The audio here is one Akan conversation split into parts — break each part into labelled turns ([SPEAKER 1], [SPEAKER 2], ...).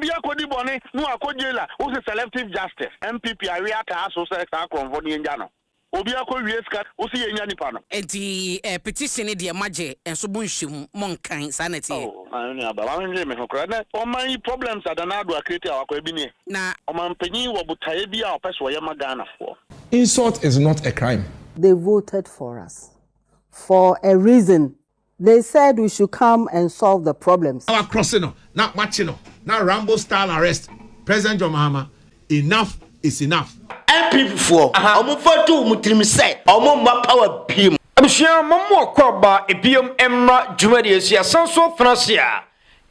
[SPEAKER 1] Obia Kodi Boni, no Akojela, who's a selective justice, NPP, Ariaka, Associate Convoni and Jano. Obia Koyeska, who's a Yanipano.
[SPEAKER 2] Eti petition the amaje and so bunshim monkan sanity.
[SPEAKER 1] Oh, I know about my problems at another creator or Quebini.
[SPEAKER 2] Na
[SPEAKER 1] Oman Penny or Butaibia or Peswayama Ghana for.
[SPEAKER 3] Insult is not a crime.
[SPEAKER 4] They voted for us for a reason. They said we should come and solve the problems.
[SPEAKER 3] Our crossing, not matching, not Rambo style arrest. President John Mahama, enough is enough.
[SPEAKER 5] NPP for Omufotu Mutrimise, Omumba power beam.
[SPEAKER 6] Abusua mammo kwaba ebiom emra dwumadi asia sanso francia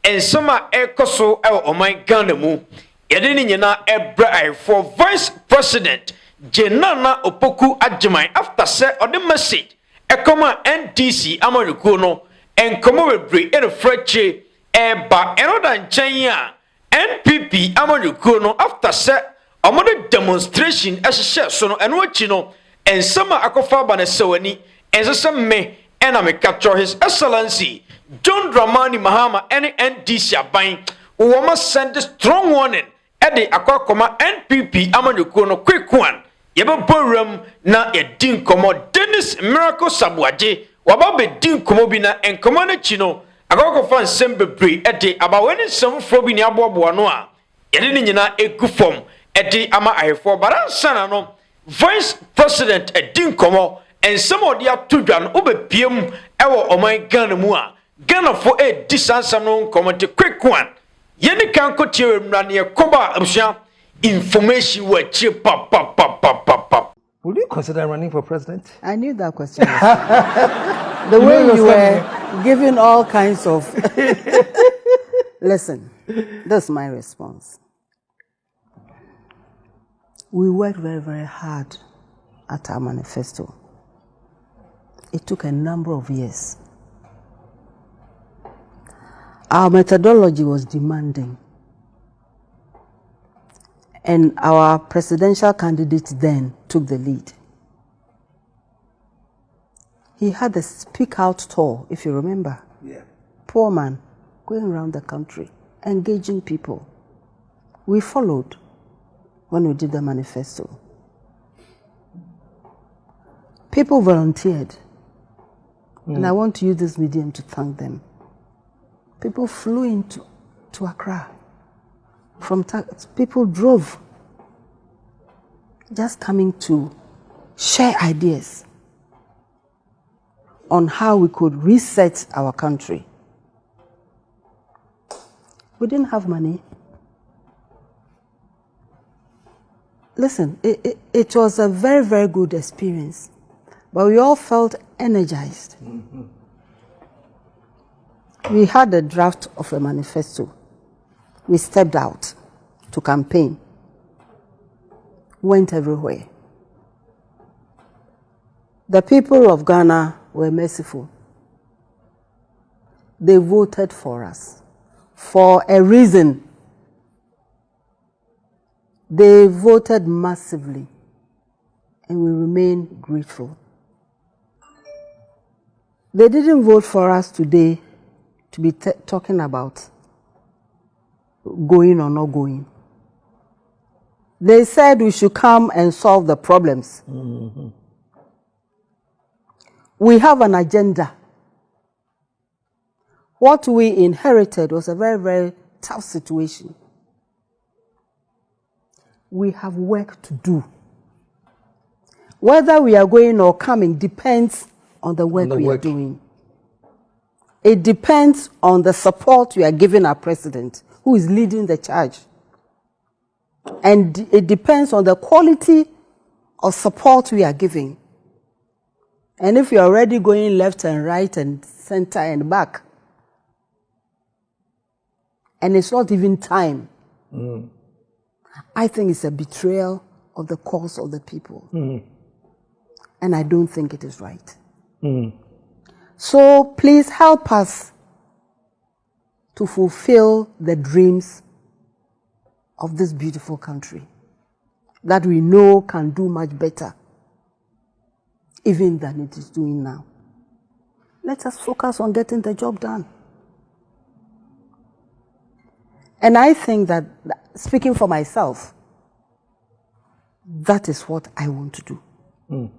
[SPEAKER 6] ensama ekoso e oman Ghana mu yede ni nyina ebra for vice president Jenana Opoku Ajiman after say or the message ekoma NDC amaruku no enkomo webre e refreche eba enoda nchen a NPP amaruku no after say omodo demonstration ehye so no eno achi no ensama akofa ba na sewani enso me ena me capture his excellency John Dramani Mahama any NDC aban wo ma send strong warning e de akokoma NPP amaruku no quick one yeba boram na edin komo Dennis Miracle Sabuaje waba be din komo bi na enkomo na chi no akokofa nsem bebre e de abaweni nsem fro bi ni aboabo no a yede ni nyina egu fom e de ama ahefo baransana no vice president edin komo ensem odi atodwa no obepiem ewo oman Ghana mu a Ghana for a disansam no komo te quick one yeni kan ko tie emra ne koba abusua information were cheap pop.
[SPEAKER 7] Would you consider running for president?
[SPEAKER 4] I knew that question. The way you were giving all kinds of... Listen, that's my response. We worked very, very hard at our manifesto. It took a number of years. Our methodology was demanding. And our presidential candidate then took the lead. He had a speak out tour, if you remember.
[SPEAKER 7] Yeah.
[SPEAKER 4] Poor man, going around the country, engaging people. We followed when we did the manifesto. People volunteered. And I want to use this medium to thank them. People flew into Accra. People drove, just coming to share ideas on how we could reset our country. We didn't have money. Listen, it was a very, very good experience, but we all felt energized. Mm-hmm. We had a draft of a manifesto. We stepped out to campaign, went everywhere. The people of Ghana were merciful. They voted for us for a reason. They voted massively, and we remain grateful. They didn't vote for us today to be talking about going or not going. They said we should come and solve the problems. Mm-hmm. We have an agenda. What we inherited was a very, very tough situation. We have work to do. Whether we are going or coming depends on the work we are doing. It depends on the support we are giving our president, who is leading the charge. And it depends on the quality of support we are giving. And if you're already going left and right and center and back, and it's not even time, I think it's a betrayal of the cause of the people. And I don't think it is right. So please help us to fulfill the dreams of this beautiful country that we know can do much better even than it is doing now. Let us focus on getting the job done. And I think that, speaking for myself, that is what I want to do.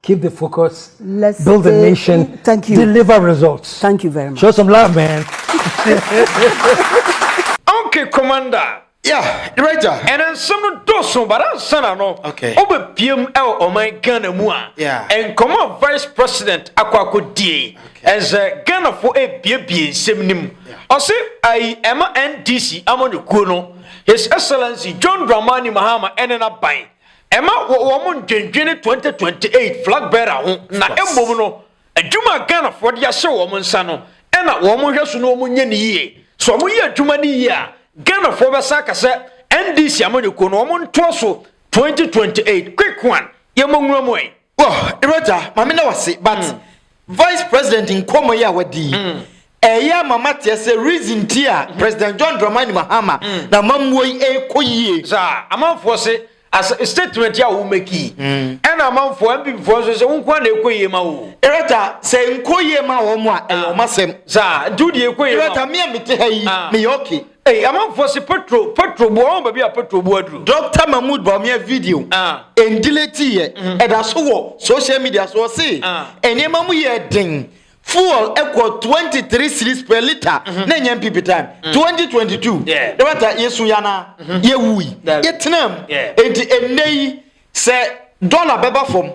[SPEAKER 7] Keep the focus.
[SPEAKER 4] Let's
[SPEAKER 7] build the nation.
[SPEAKER 4] Thank you.
[SPEAKER 7] Deliver results.
[SPEAKER 4] Thank you very much.
[SPEAKER 7] Show some love, man.
[SPEAKER 6] Okay, Commander.
[SPEAKER 5] Yeah, right.
[SPEAKER 6] And then some doso, but I'm son, no.
[SPEAKER 5] Okay.
[SPEAKER 6] Over PML or my Ghana mua.
[SPEAKER 5] Yeah.
[SPEAKER 6] And come on, Vice President Akwako D. As a Ghana for a BB Semnim. I say, I am a NDC, I'm on the Kuno. His Excellency John Dramani Mahama ended up buying. Emma woman January 2028 flag bearer na embono adwuma Ghana for dia hye woman sano e na woman hweso no munye ne yie so mo ye adwuma ne yie a Ghana for be saka se NDC amanyeko no woman toso 2028 quick one ye monwura mo e
[SPEAKER 5] Irota mama na wase but Vice President in komo ya wadi eya mama tie se reason tia President John Dramani Mahama na mamwo ekoyie
[SPEAKER 6] za amanfo se as a statement ya wo meki and amount for NPP for so unko na ekoye ma wo
[SPEAKER 5] Irota se nkoye ma wo mo a e masem
[SPEAKER 6] za do de ekoye
[SPEAKER 5] Irota me amete hayi me okay
[SPEAKER 6] eh amount for se petro bo on ba bia petro bo adru
[SPEAKER 5] Dr. Mahmoud Bawumia video en delete ye e da so wo social media so say enema mu ye den fuel equal 23 cedis per liter na NPP time 2022
[SPEAKER 6] yeah
[SPEAKER 5] the matter yesu yana ye wui ye tenam enti enei se dollar beba from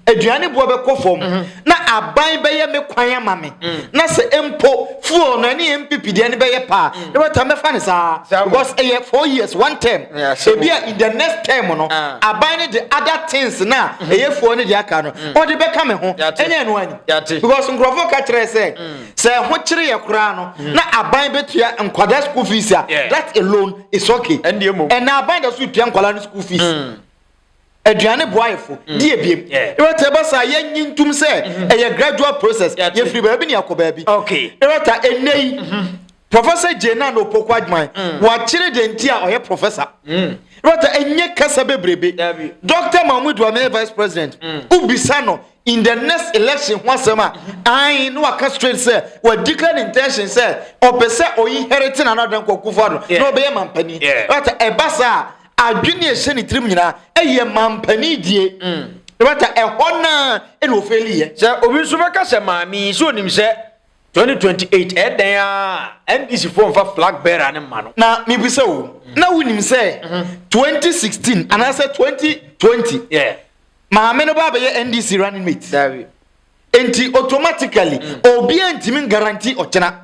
[SPEAKER 5] aduane bo beko from na aban be ye me kwan amame na se empo fuel na ne NPP de ne be ye pa the matter me fa ne sa because 4 years one term e bia in the next term no aban the other things na e fuel ne de aka no o de be ka me ho enye no ani because nkrofo ka kire se ho kire ye kura no na aban betua nkwada school fees that alone is okay and na aban da so tua nkwala school fees aduane boyfo die biem ewata basa yenyi ntum se eye gradual process ye free ba bi ne yakoba bi
[SPEAKER 6] okay
[SPEAKER 5] ewata enei Professor Jena no pokwa adman wa kire de nti a oye professor ewata enye kasa bebrebe Dr. Mahmoud Bawumia Vice President ubisa no in the next election wasema ai no aka straight say we declare intention say opese o inheriting another kokufado no be mampani ewata ebasa adwene ehye ne trim nyina eye mampani die rebata ehona ene ofeliye
[SPEAKER 6] se obi so beka se maami so onim se 2028 eden a NDC form for flag bearer ne ma no
[SPEAKER 5] na mi bisa wo na wonim se 2016 and I said 2020 maame no ba be NDC running mate
[SPEAKER 6] davi
[SPEAKER 5] enti automatically obi antimi guarantee ochena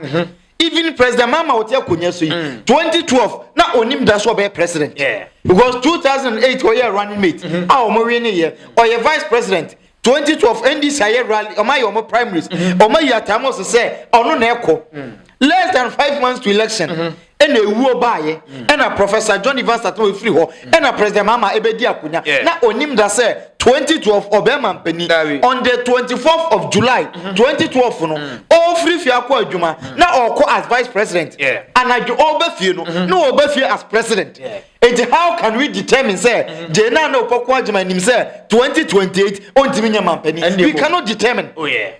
[SPEAKER 5] even President Mahama wotia konya so 2012 na onim da so be president because 2008 oye running mate omo we ne ye oye vice president 2012 NDC aye rally omo primaries omo yatamo so say ono na eko less than 5 months to election and ewuo baaye and Professor John Evans Atom free ho and President Mahama ebedi akonya na onim da say 2012 Obama Mpeni on the 24th of July 2012 no all free fia kwa adwuma na oko as vice president and I all be fie no be fie as president and how can we determine say Jena no pokwa adwuma nim say 2028 ontimi nya Mpeni we cannot determine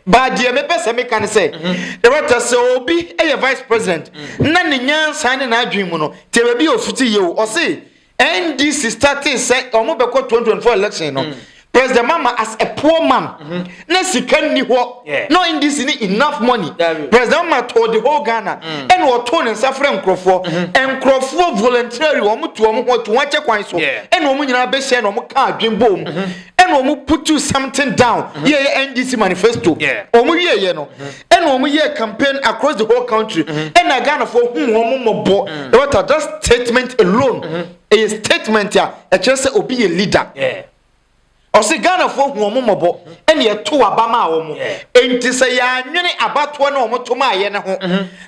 [SPEAKER 5] but the me pese me can say the right say obi e vice president na ne nyansa ne na adwin mu no te be bi ofuti ye o say NDC started say omo be ko 2024 election no President Mahama as a poor man, na sikan ni ho, no in this enough money. President Mahama told the whole Ghana, and we told and suffering Crawford, and Crawford voluntarily omu to omu to watch a coin so, and omu nyina be share omu car dream boom, and omu put you something down. Yeah, NDC manifesto. Omu ye no, and omu ye campaign across the whole country, and a Ghana for whom omu mobo. What that statement alone, a statement ya, a chance to be a leader. Osi Ghana for whom mobo and ye to abama omo enti se ya nwene abato na omo to ma ye ne ho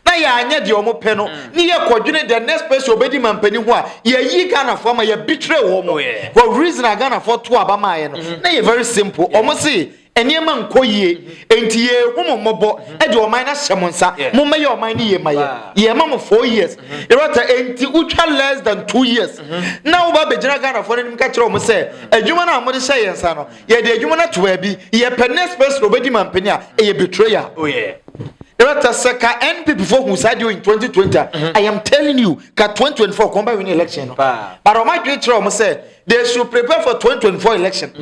[SPEAKER 5] na ya anya de omo pe no ni ye kwadwene the next person obedi mampani ho a ye yi Ghana for ma ye betray omo for reason Ghana for to abama ye no na ye very simple omo say enema nkoyie enti ye humomobo e de oman na hyemonsa mo me ye oman ni ye maye ye ma mo 4 years e rata enti utwa less than 2 years na wo ba bejina Ghana for nim ka kire omo say adwuma na mo de hye yensa no ye de adwuma na to abi ye pe next person obedi mampani a ye betrayer Director Seka NPP for who said you in 2020. I am telling you, 2024 come by win election. But on my great almost said they should prepare for 2024 election.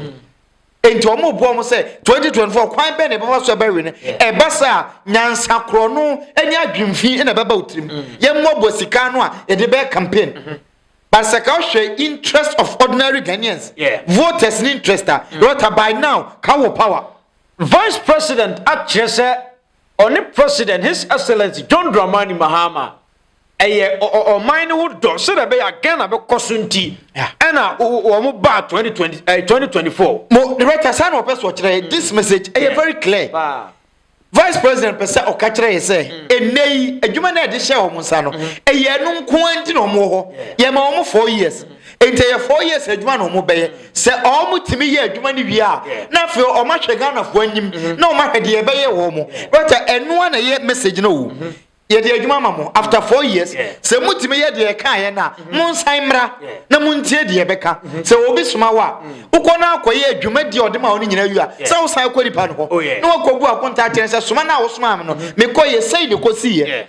[SPEAKER 5] Into omo bo mo say 2024 kwan be ne baba so ba we ne e basa nyansa kro no enya adwemfi na baba utrim ye mmobo sika no a ye de be campaign but saka share interest of ordinary Ghanaians voters in interest what by now can power
[SPEAKER 6] Vice President actually say only president his excellency John Dramani Mahama o mine would do so that be again a be kosunti and o ba 2024
[SPEAKER 5] mo the right san o person this message is very clear Vice President pese o ka kire say enei adwuma na de share o munsa no eye no nko anti no mo ho ye ma o 4 years ente ye 4 years adwuma no mo be se o mo timi ye adwuma ni wi a na fe o ma hwe Ghana fo anyim na o ma hwe de ye be ye wo mo but eno na ye message no wo ye de adwuma mamo after 4 years se mutime ye de kan ye na munsan mra na muntie de ye beka se obi suma wa ukona akoye adwuma de odema oni nyina wi a se wo san akori pa no ho na wakobu akonta atene se suma na wo suma am no me koye sei de kosi ye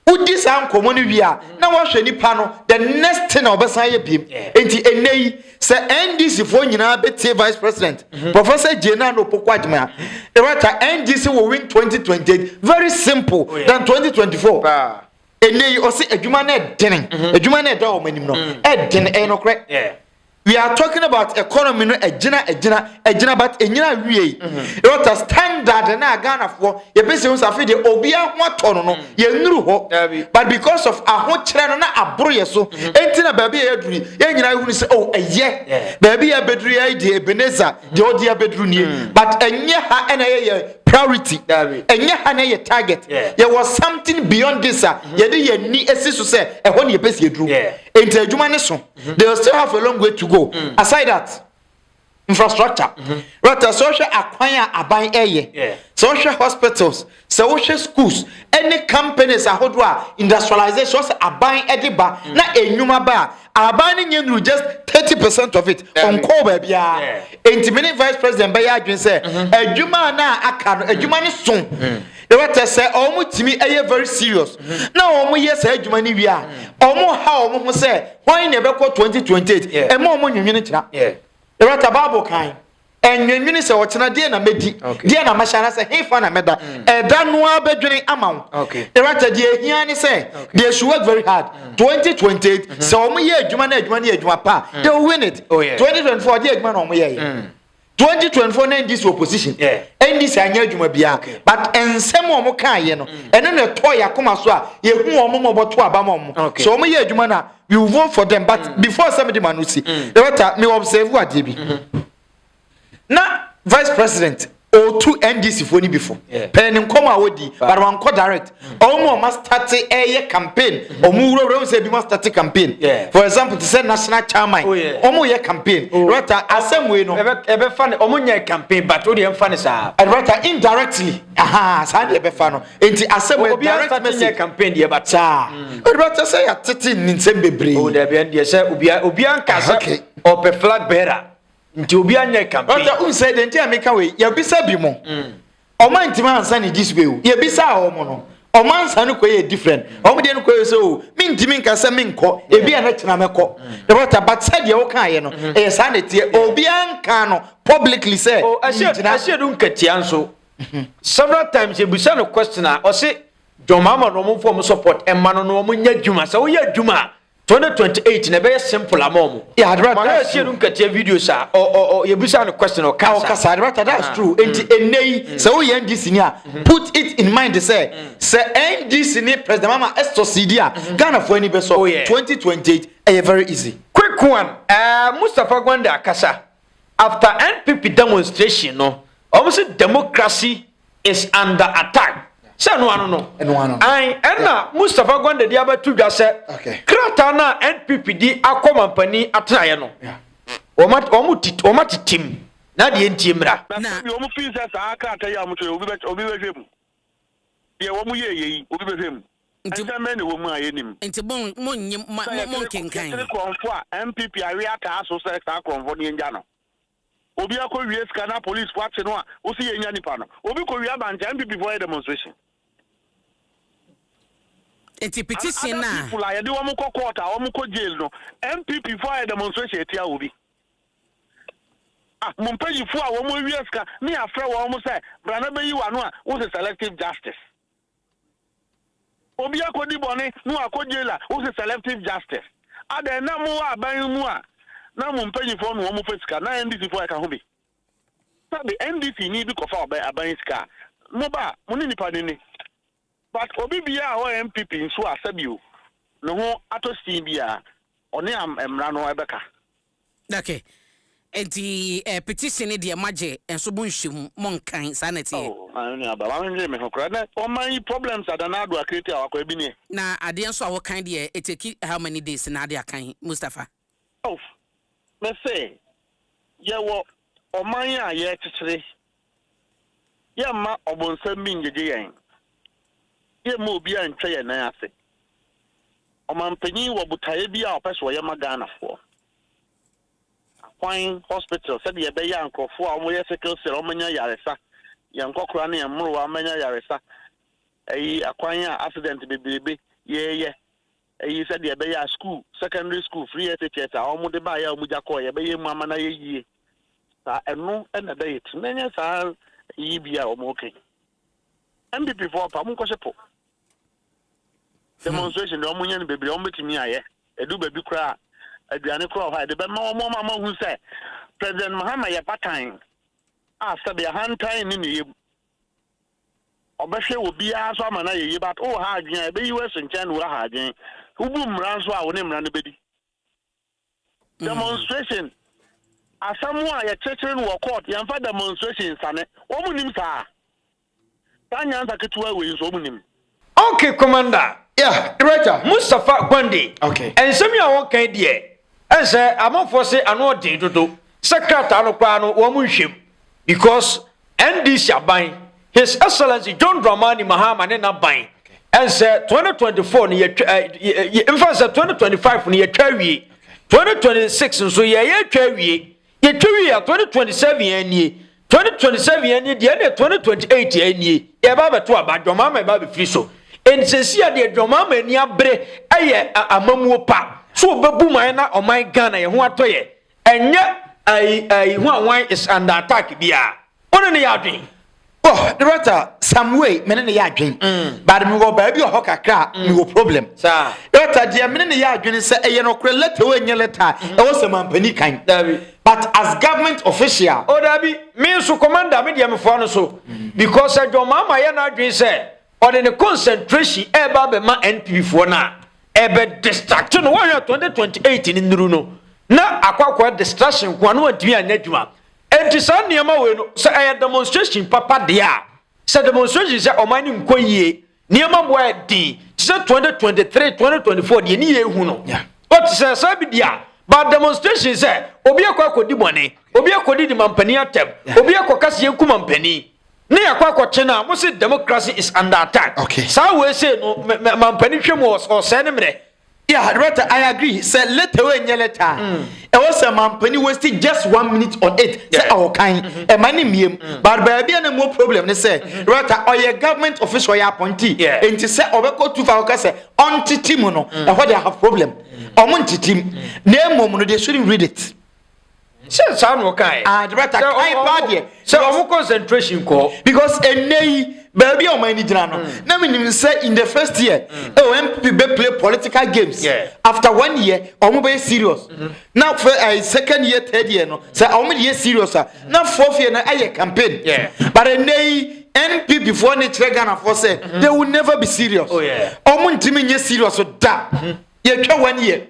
[SPEAKER 5] udi san komo ni wi a na wo hwe nipa no the next thing obesan ye biem enti enei se NDC fo nyina beti vice president Professor Jena no pokwadma the right NDC will win 2028 very simple than 2024 enei o se adwuma na denen adwuma na da o manim no eden no correct we are talking about economy no ejina but enyina wie what a standard na Ghana for ye pese unsa fe de obi ahoto no ye nuru ho but because of ahokyere no na abro ye so enti na baabi ye aduri ye nyina hu ni se oh eye baabi ye beduru ye de Ebeneza de odi ye beduru nie but enye ha ena ye priority enye ha na ye target there was something beyond this ye de ye ni esi so se eho ne ye pese eduru enti adwuma ne so they will still have a long way to go aside that infrastructure right social acquire aban eye social hospitals social schools any companies ahodo a industrialization aban ediba na enwuma ba aban nye nru just 30% of it on call ba bia enti vice president ba ya adwen say adwuma na aka no adwuma ne so the water say omo timi eye very serious na omo yes adwuma ni wi a omo ha omo ho say when ne be ko 2028 e ma omo nwunwene kira the water bible kan enwenwene say ochena de na medi de na mashana say hefa na meda eda no abedwene amawo the water de ehia ne say they should work very hard 2028 say omo ye adwuma na adwuma ne adwuma pa they will win it 2024 de adwuma na omo ye 2024 na this opposition NDC anya adwuma bia but ensem omo kan ye no eno na to yakoma so a ye hu omo moboto abama omo so omo ye adwuma na we will vote for them but before somebody manusi the water me observe what dey be na vice president o two NDC for ni before pen nkoma wodi but one co direct omo must start a campaign omo wuro say be must start campaign for example to say national chairman omo ye campaign right asem we no
[SPEAKER 6] ebe fa omo nya campaign but o dey fa ne sa
[SPEAKER 5] right indirectly sa dey ebe fa no enti asem we direct message
[SPEAKER 6] campaign dey but
[SPEAKER 5] right say ya tete nsem bebre
[SPEAKER 6] o dey be dey say obi anka sa o pe flag bearer nti obi anya campaign
[SPEAKER 5] but who said enti ameka we ya bisa bi mo o man ntima ansa ni this way ya bisa o mo no o man ansa no koye different o mo de no koye so mi ntimi nka sa mi nko ebi ana kina meko but said ye wo kan ye no e sa na tie obi anka no publicly say
[SPEAKER 6] o asie do nkatia nso several times e bisa no question o say John Mahama no mo form support e ma no no mo nya dwuma sa wo ya dwuma 2028 na be simple amom
[SPEAKER 5] yeah
[SPEAKER 6] I see you nkatia videos or you bisa no question or
[SPEAKER 5] kasa that's true enti enei so we NDC ni put it in mind say NDC ni president Mahama estocidi Ghana for any be so 2028 very easy
[SPEAKER 6] quick one Mustafa Gwanda akasa after NPP demonstration no almost democracy is under attack. Say no ano. Ai na Mustafa Gwanda di abatu dwa se. Krata na NPP di akomampani atraye no. Omo titim. Na de entimra.
[SPEAKER 1] Na omo pizza sa krata ya muto obi behwem. Ye omo ye obi behwem. Nti mene wo mu ayenim.
[SPEAKER 2] Nti bon mon kenkan.
[SPEAKER 1] Konfo a NPP awe ata aso se sa konfo ni enja no. Obi akọ wie ska na police watch no a o si ye nya nipa no. Obi ko wie abanja NPP for demonstration.
[SPEAKER 2] enti petition na
[SPEAKER 1] people are the one ko court or ko jail no MPP for a demonstration etia obi mumpayi fu a wo mo wieska me afre wo mo say brana be yi wa no a wo selective justice obi akodi bone no akojela wo selective justice ada na mo aban mu a na mumpayi fu no wo mo fesika na NDC fu aka ho bi so the NDC need ko fa aban sika no ba mo ni nipa ni but obi bia o MPP nso asabio no ho atosi bia oni emra no ebeka
[SPEAKER 2] okay enti petition de magye enso bo nhwem monkan sanete
[SPEAKER 1] ani aba wan nje me hokra na o man problems adanado akreti awakwa bi ne
[SPEAKER 2] na ade enso a wokan de eteki how many days na ade akan Mustafa
[SPEAKER 1] me say ye wo o man a ye kekere ye ma obonsam bi ngeje yen ye ma obi a ntwe ye nan ase o man panyin wo butaye bi a opese wo ye magana fo Quine Hospital said ye be yanko for a way sickle ceremony yaresa. Yankokrani and Murwa Mania Yaresa. A quine accident baby, ye. He said ye be school, secondary school, free etiquette, almost the buyer Mujako, ye be mamma ye. And no, and a date. Many are ye be a okay. And before Pamuko Sepo demonstration, the Omunian baby, omit me, a do baby cry. Aduane kro ha de be mama hu say President Mahama ye patan after the hantan ni ne obehwe obi aso amana ye but o ha adwen e be US nchen wo ha adwen ubu mra so a wo ne mra ne bedi demonstration asamu a ye chechere no court ye mfa demonstration sane wo munim sa tanya nsa ketuwa we so munim.
[SPEAKER 6] Okay, Commander.
[SPEAKER 5] Yeah, director.
[SPEAKER 6] Mustafa Gwande.
[SPEAKER 5] Okay.
[SPEAKER 6] And some you are okay, dear. And say, I'm on for say, I know what to do. Secretary Kwano, woman because NDC are buying His Excellency John Dramani Mahama and not buying. And say 2024, in fact, 2025 near Cherry, 2026, and so yeah, Cherry, 2027 and ye, 2027 and ye, the end 2028 and ye, yeah, Baba to about your mamma, Baby Friso. And says here, the drama and ya bre, a mamu pa. So babu maina o my Ghana who atoye and yet I why is under attack bia one ne yadwin
[SPEAKER 5] oh director some way me ne yadwin but me go baby o kakra me go problem
[SPEAKER 6] sir
[SPEAKER 5] director dia me ne yadwin say e no kre letter we nye letter e wo say mampani kan but as government official
[SPEAKER 6] oh dabi me so commander me dia me fo no so because your mama ya na adwin say or the concentration e ba be ma NPP fo na ebe distraction no 2028 ni nduru no na akwakwa distraction kwa no adwi anadwuma enti san niema we no say a demonstration papa dia say demonstration say omani nkoyie niema boy din say 2023 2024 die ni yehu no but say sabi dia but demonstration say obi akwakodi bone obi akodi di mampani atem obi akwakase yanku mampani ne yakwakoche na mo say democracy is under attack.
[SPEAKER 5] Okay.
[SPEAKER 6] So we say no mampani hwem or say ne mre.
[SPEAKER 5] Yeah, director, I agree. Say letter we nye letter. E was a mampani wasting just 1 minute on it. Say our kind. E mani miem. But baby na more problem. They say director or your government official ya appointee. And to say obeko tu fa say on team no. And what they have problem. On team. Name no they shouldn't read it.
[SPEAKER 6] Say sound okay.
[SPEAKER 5] Director, I bad here.
[SPEAKER 6] So our concentration call
[SPEAKER 5] because enei baby o mani jina no. Na me say in the first year, MPP be play political games. After 1 year, omo be serious. Now for second year, third year no. Say omo dey serious. Now fourth year na aye campaign. But enei NPP before ne Ghana for say they will never be serious. Omo ntimi nye serious da. Ye twa 1 year.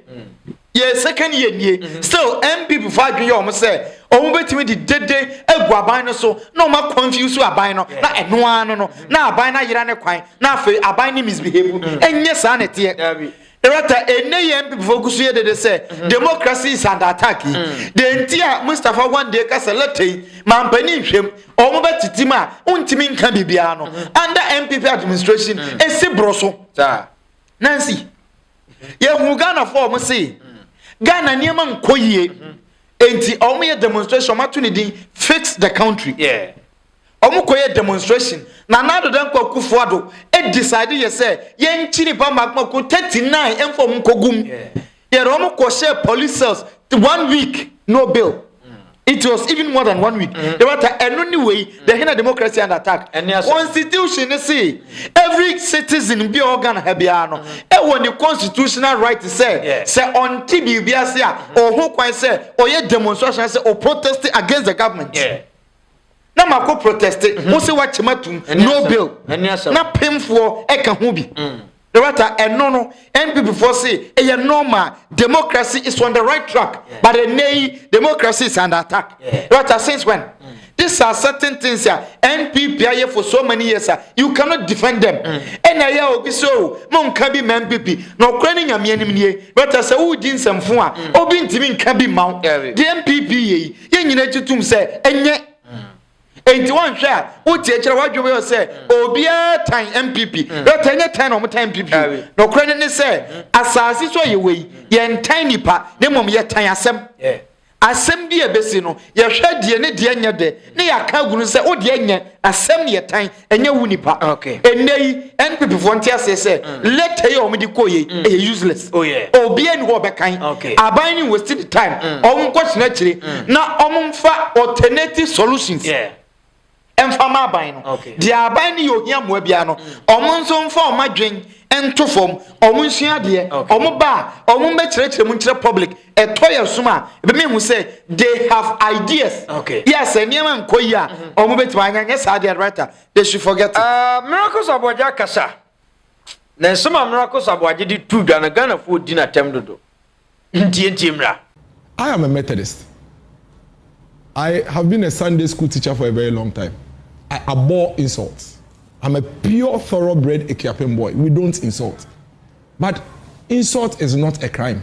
[SPEAKER 5] Ye second year nie still MP before adwen ye omo say omo betimi di dede egu aban no so na omo confuse aban no na eno ano no na aban na yira ne kwan na afi aban ni misbehave enye sa na te director ene MP before gusu ye dede say democracy is under attack the ntia Mustafa one day ka select mampani hwem omo betitima untimi nka bibia no under MPP administration esi broso Nancy ye hu Ghana for omo say Ghana niema nkoyie enti omo ye demonstration matu ne din fix the country omukoye demonstration na nado den kwa kufuado e decide ye say ye nchini pa makmako 39 enfo mkogum ye romo ko share police cells 1 week no bail. It was even more than 1 week. They were anyway, the Hena democracy under attack. Constitution say every citizen be organ habiano. And when the constitutional right to say on TV or who can say or ye demonstration say or protest against the government. Na mako protest. Mo say what matum no bill. Na pay for eka hubi. No, NPP for say a normal democracy is on the right track, but a nay democracy is under attack. Since when? These are certain things here. NPP are here for so many years. You cannot defend them. And I will be so. Mon can be NPP. No craning a meaning. But as a wood in some form, or being Timmy can be mount. The NPP, you need to say, and yet. 81 share what you will say obia time MPP that any time on time MPP no credit say asase so you way ye tiny pa dem mom ye time asem bi ebesi no ye hwe de ne de anya de ne ya ka gunu say o de anya asem ye time enya wuni pa enei NPP for ntia say let ye o me di koye useless obia ni wo be kan aban ni waste the time o nko china chire na o mfa alternative solutions Enfama bino. The abani yo here muebiano. Omunson for my drink and to form. Omunsia dear. Omuba. Omumbe church the public. A toya suma. Be who say they have ideas. Yes, and Yaman Koya. Omubet wine. Yes, I did writer. They should forget.
[SPEAKER 6] Miracles aboagye kasa. Na some miracles aboagye di two Ghana food dinner temdo. Ntimra.
[SPEAKER 8] I am a Methodist. I have been a Sunday school teacher for a very long time. I abhor insults. I'm a pure thoroughbred Ethiopian boy. We don't insult. But insult is not a crime.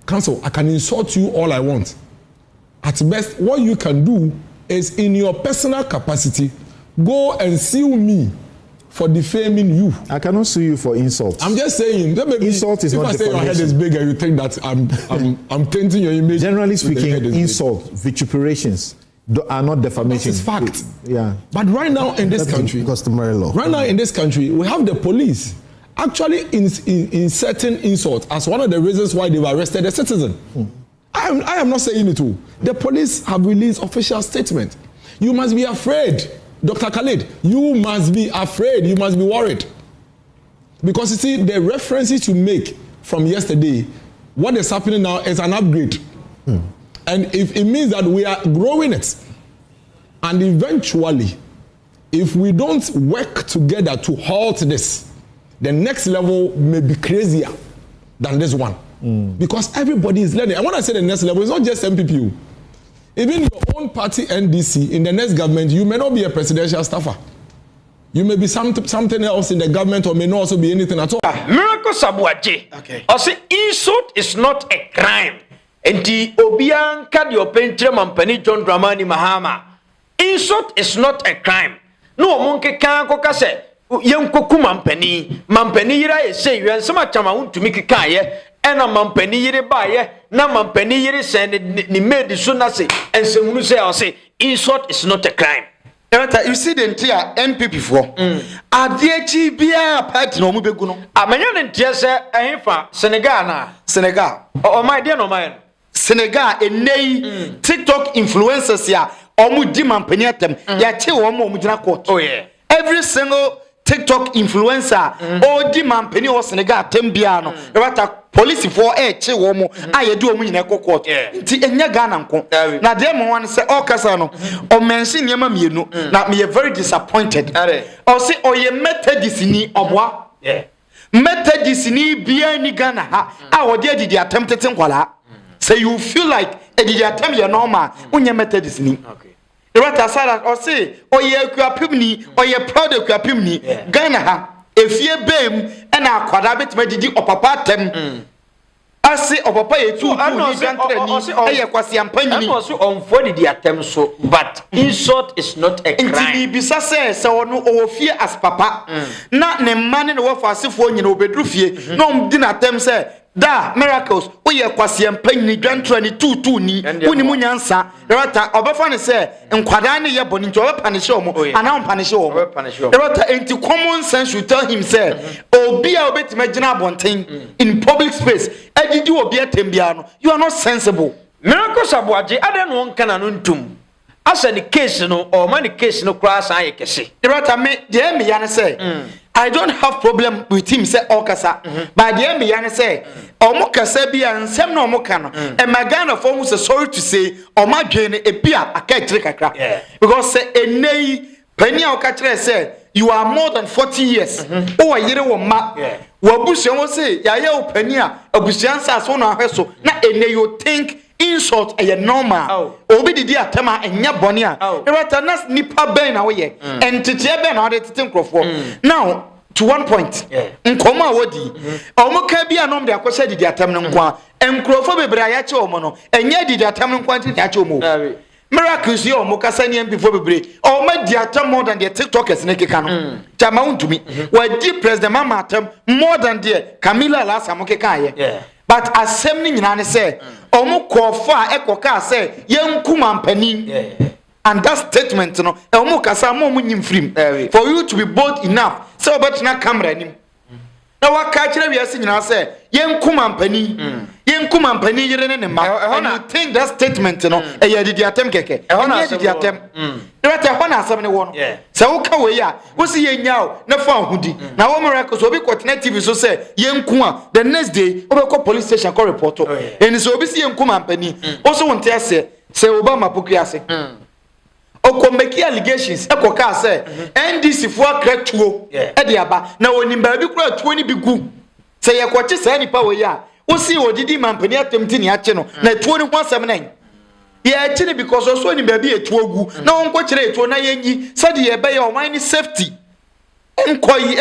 [SPEAKER 8] Counsel, I can insult you all I want. At best, what you can do is in your personal capacity, go and sue me for defaming you.
[SPEAKER 9] I cannot sue you for insult.
[SPEAKER 8] I'm just saying.
[SPEAKER 9] Insult is not defamation. If I say your head is
[SPEAKER 8] bigger, you think that I'm tainting your image.
[SPEAKER 9] Generally speaking, insult, vituperations are not defamation.
[SPEAKER 8] It's fact.
[SPEAKER 9] Yeah.
[SPEAKER 8] But right now in this country,
[SPEAKER 9] customary law.
[SPEAKER 8] Right now in this country, we have the police actually inserting insult as one of the reasons why they've arrested a citizen. I am not saying it all. The police have released official statement. You must be afraid. Dr. Khalid, you must be afraid. You must be worried. Because you see, the references you make from yesterday, what is happening now is an upgrade. And if it means that we are growing it, and eventually, if we don't work together to halt this, the next level may be crazier than this one. Because everybody is learning. And when I say the next level, it's not just NPP. Even your own party, NDC, in the next government, you may not be a presidential staffer. You may be something else in the government, or may not also be anything at all.
[SPEAKER 6] Miracles aboagye. Okay. I say insult is not a crime. Enti obian kad your pentre mampani John Dramani Mahama. Insult is not a crime. No monke kan ko kase yenkoku mampani yira ye say yen sama chama untumi kikaye ena mampani yire baye na mampani yire say ni made so na say ensehunu say o say insult is not a crime.
[SPEAKER 5] You see the entire NPP for Adiechi bia party no mu begu no.
[SPEAKER 6] Amanya ne ntia se ehfa Senegal. Oh my dear no man.
[SPEAKER 5] Senegal enei TikTok influencers ya omu di mampani atem ya che omu gina court.
[SPEAKER 6] Oh yeah.
[SPEAKER 5] Every single TikTok influencer o di mampani o Senegal atem bia no. Police for che omu ayedu omu nyina court. Nti enya Ghana nko. Na dem one say o kasa no o mention niam mienu na me very disappointed. O say o ye Methodist ni oboa.
[SPEAKER 6] Yeah.
[SPEAKER 5] Methodist ni bia ni Ghana ha a o de didi attempted nkwala. Say you feel like didi attempt your normal unye Methodist ni.
[SPEAKER 6] Okay.
[SPEAKER 5] Right aside or say o ye kwapimni o ye proud kwapimni Ghana ha efie bem na akwada betima didi opapa tem ase obapa ye tu ni gantrani eye kwase ampanyini
[SPEAKER 6] and also on for the attempt so but insult is not a crime
[SPEAKER 5] ntimi bisa se ono ofie as papa na ne mane ne wofa asefo nyina obedru fie na omdi na attempt se da miracles oye kwase ampanyini gantrani tutu ni woni munyansa rata obefa ne se nkwada ne ye boni nti obepa ne omo ana ompa ne omo rata enti common sense should tell him say obi a obetima gina abonten in public space adidi obi atembia no you are not sensible.
[SPEAKER 6] Miracles aboagye adan won kana no ntum asa the case no or man the case no cross an yekese
[SPEAKER 5] rata me de me ya ne say I don't have problem with him say okasa but de me ya ne say omo kasa bia nsem na omo ka no e magana for say sorry to say omo adwen e bia akakire kakra because say enei pani a okakire say you are more than 40 years o yire wo ma wo abusia wo say ya ye opani a abusia nsa so na ahweso na enei you think insult a normal obi didi atema enya boni a erata na nipa ben na wo ye entete ben na wo de tete nkrofo now to one point nkoma wodi omuka bia nom de akosha didi atem no nko a enkrofo bebre ayache omo no enya didi atem no nko anti ayache omo miracles yo omuka sani mpifo bebre omo di atem more than the tiktokers ne keka no chama untumi wadi president mama atem more than the Camilla last amokeka aye but asem ni nyina ne say omo kofo a ekoka say yenkuma mpani and that statement no omo kasa mo nyimfrim for you to be bold enough say obetina camera nim na waka kire wi ase nyina say yenkuma mpani yire ne ma and you think that statement no e ya didi atem keke e didi atem rete ho na asem ne wo no say wo ka we ya wo si yenyao na fa ahudi na wo miracle so obi kwotena TV so say yenku a the next day obekọ police station call report and so obi si yenkuma mpani wo so wonte ase say Obama poku ase okomeki allegations ekoka say NDC fo akratuo e de aba na onimba bi kura tuo ni bi gu say yekoche say nipa we ya wo si odidi mampani atemti ni ache no na tuo ni ho asem nan ye ache because also onimba bi etuo gu na wonko kire etuo na yenyi sade ye be ye o man safety enkoyi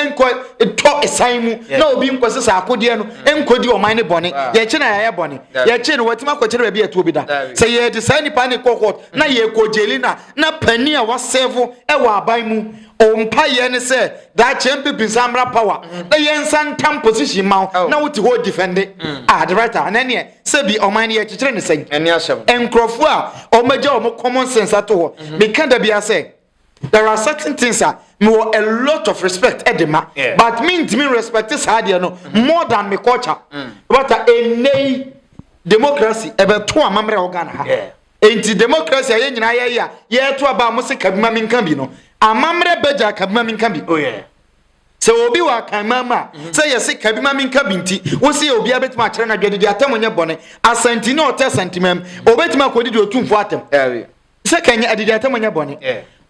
[SPEAKER 5] eto esaimu na obi nkwose sa akode no enkodi o man ne bone ye che na ya bone ye che no watima kwakire ba bi eto bi da say ye de sai nipa ne kokot na ye kojeli na pani a wasevo e wa aban mu o mpa ye ne say that NPP samra power na ye nsantam position ma na wuti ho defend the writer anene say bi o man ye kikire ne sai
[SPEAKER 6] eni asem
[SPEAKER 5] enkrofo a o maja o common sense ato ho me kan da bia say there are certain things that me a lot of respect edema but me respect this idea no more than me culture but a democracy ebe to amamre organ ha enti democracy aye nyina ye to aba mo se kabima min kan bi no amamre beja kabima min kan bi so obi wa kan mama say yes kabima min kan bi nti wo se obi abetima akere na dwede atemonye bone asanti na ote santimam obetima kodidi otumfo atem se kanya adidi atemonye bone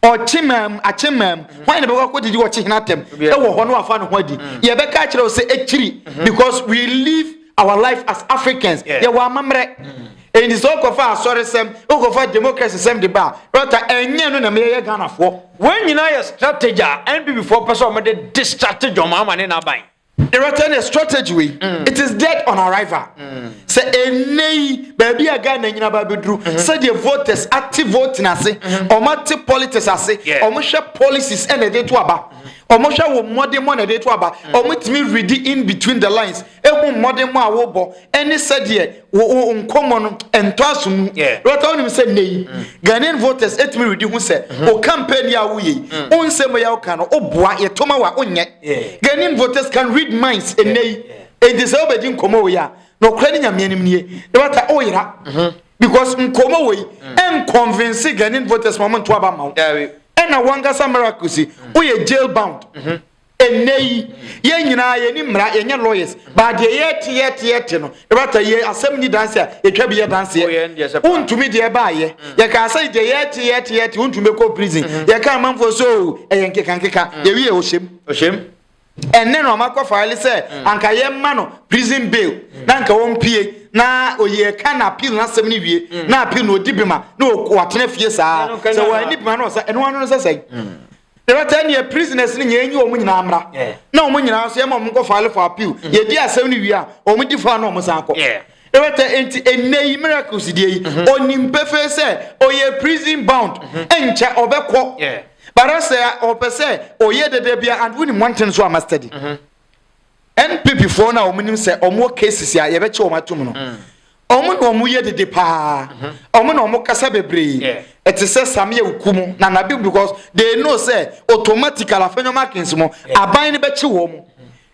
[SPEAKER 5] or chimam a chimam why the work did you watch him at them e wo ho no afa no hodi ye be ka kire o say echiri because we live our life as Africans ye wa mamre and is all kofa sorry sem o kofa democracy sem de ba rota enye no na me ye Ghana fo
[SPEAKER 6] when you know your strategy and before person me the strategy o mama ne na ban
[SPEAKER 5] the return a strategy it is dead on arrival say enei baby aga na nyina ba bedru say the voters active voting ase o mate politics ase o mo hwe policies and dey to aba o mo hwe wo modern mo na dey to aba o mo timi read in between the lines ehu modern mo awo bo any said here wo nkomo no ento asum right on say nei Ghanaian voters etimi read hu say o campaign ya wo yi on say mo ya o kan o boa ye toma wa onye Ghanaian voters can read minds enei it is obedi nkomo wo ya no krani nyamianim nie right o yira because nkomo wo yi en convince Ghanaian voters moment to aba ma na wanga samarakusi oye jail bound enei ye nyina ye ni mra ye nya lawyers but ye yet no ebata ye asem ni dance ye twa bi ye dance untumi de ba ye ka say de yet untumi ko prison ye ka manfo so ye nkeka ye wi e oshem enne no makwa file say anka ye ma no prison bail na anka won pie na oye kan appeal na asem ni wie na appeal no dibima na o atena fie saa so wa ni bima no say eno no say There are 10 year prisoners in your Munamra. No Munina, say, Mom go file for appeal. Ye dear 70 year, or Mutifano Mosanko. There are a miracles, on imperfect say, or ye prison bound, and chat over quo. But I say, or per se, or ye the debia and winning one ten so I must study. NPP for now, minimum say, or more cases, ya ever show my tumor. Omo no mu ye de pa omo no mo kasa bebre it is samye ukumu na nabi because they know say automatically afenyo markings mo aban ne be chi wo mo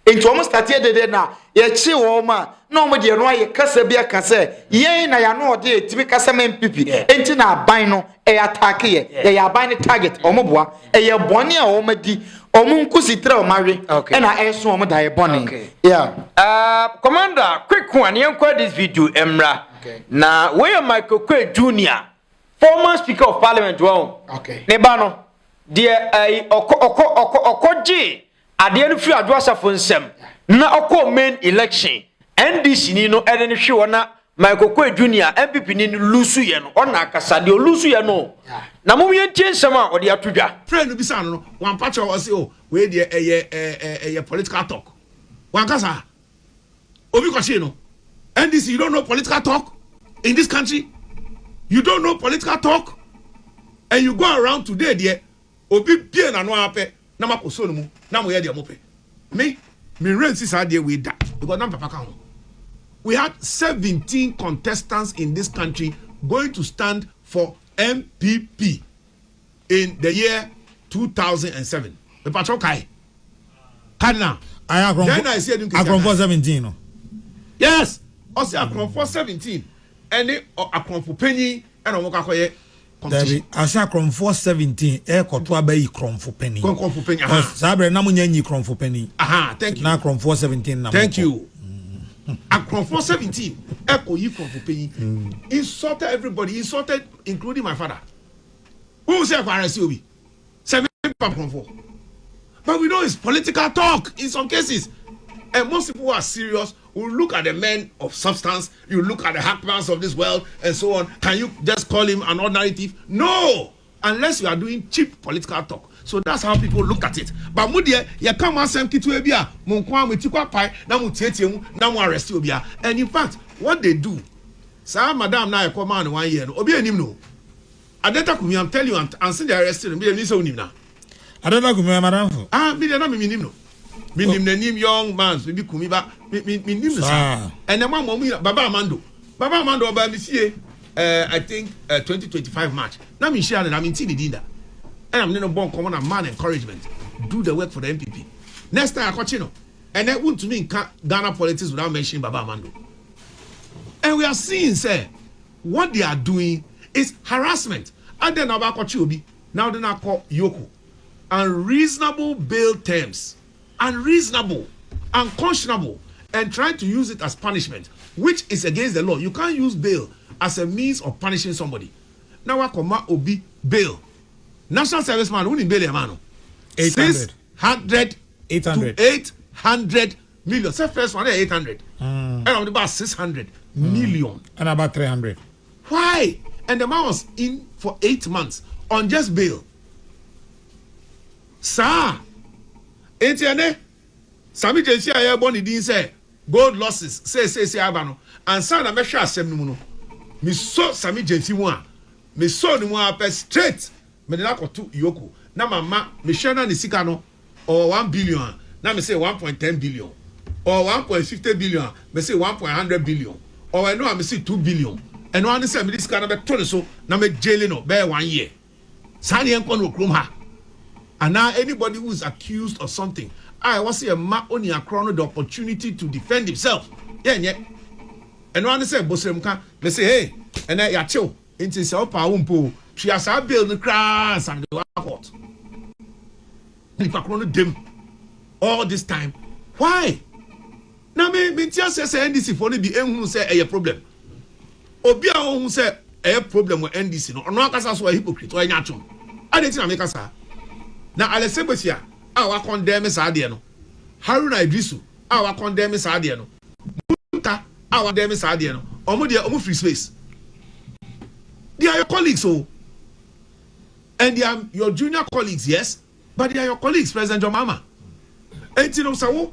[SPEAKER 5] enti omo start ye de na ye chi wo ma na omo de no aye kasa bia kasa ye na ya no de etimi kasa MPP enti na aban no e attack ye ye aban ne target omo boa e ye bone a omo di omo nkusi tre o mawe e na eso omo da ye bone
[SPEAKER 6] Commander, quick one, you enquire this video, Emra. Now, where Michael Quay Jr., former Speaker of Parliament, well, Nebano, dear Okoji, at the end of your address for him, now Oko main election, NDC, Nino, and sure not Michael Quay Jr., MPP, Nino Lucian, or Nakasadio Luciano. Now, we change some or the Atuja.
[SPEAKER 3] Friend, Bisano, one patch of us, where the political talk. One casa. Obikoshino. NDC, you don't know political talk in this country? You don't know political talk? And you go around today, dear. Obi bien and wape. Namako sonumu. Namu ya dia mope. Me rent is idea with that. Because nam papa count. We had 17 contestants in this country going to stand for NPP in the year 2007. The patrol kai. Kana. Then I said Akron for 17. No? Yes. I said Akron for 17. And they Akron for penny and Omokakoye.
[SPEAKER 10] I said Akron for 17. Kotwa be Akron for penny.
[SPEAKER 3] Akron for penny.
[SPEAKER 10] Sabre namunye Akron for penny.
[SPEAKER 3] Aha, thank you.
[SPEAKER 10] Na Akron for 17.
[SPEAKER 3] Thank you. Akron for 17. Eko yi Akron for penny. Insulted everybody. Insulted, including my father. Who said for RSUB? 7 Akron for. But we know it's political talk in some cases. And most people who are serious will look at the men of substance, you look at the hackmans of this world, and so on. Can you just call him an ordinary thief? No! Unless you are doing cheap political talk. So that's how people look at it. But Mudia, you come and send to Ebia, Munkwa, Mutikwa Pai, Namu Namu arrest Obia. And in fact, what they do, Sir, Madam, now I come on 1 year, Obia Nimno. Adeta Kumi, I'm telling you, I'm sending the arrested, and be a Miso Nimna.
[SPEAKER 10] I don't know, Madam.
[SPEAKER 3] Me the name Minimno. Minim young man, maybe Kumiba, Minim. And the man, Baba Amando. Baba Amando, by Monsieur, I think 2025 March. Now, Michelle, and I'm in Tinidina. And I'm not born common and man encouragement. Do the work for the NPP. Next time, I continue. And I want to mean Ghana politics without mentioning Baba Amando. And we are seeing, say, what they are doing is harassment. And then about Kochiobi, now they now call Yoko. Unreasonable bail terms, unreasonable, unconscionable, and trying to use it as punishment, which is against the law. You can't use bail as a means of punishing somebody. Now, I come obi bail. National serviceman who bail a man. 600 to 800 million. Say first one 800. And on about 600 million.
[SPEAKER 10] And about 300.
[SPEAKER 3] Why? And the man was in for 8 months on just bail. Sir, entiane Sami Jensi aye born din say gold losses say abano and sa na me hwe asem no mu no me so Sami Jensi mu a me so ni mu a straight me de na koto Yoko na mama me hwe na ni sika no or 1 billion na me say 1.10 billion or 1.50 billion me say 1.100 billion or I know me say 2 billion and one say me this sika na be to so na me jail no be 1 year sa ne enko no krom ha. And now anybody who is accused of something, I was say a ma only a chrono the opportunity to defend himself. Yeah. And one say Bosemka, they say, hey, and then ya chill into self power she has a bill the crass and the court. If I chrono them all this time, why? Now me just say NDC for be who say a problem. Obia who say a problem with NDC no akasa so a hypocrite or nyachum. I didn't make us. Now, Alessebesia, our condemn is Adiano. Haruna Idrisu, our condemn is Adiano. Muta, our condemn is Adiano. Omodia, free space. They are your colleagues, oh. And they are your junior colleagues, yes. but they are your colleagues, President John Mahama. And you know, so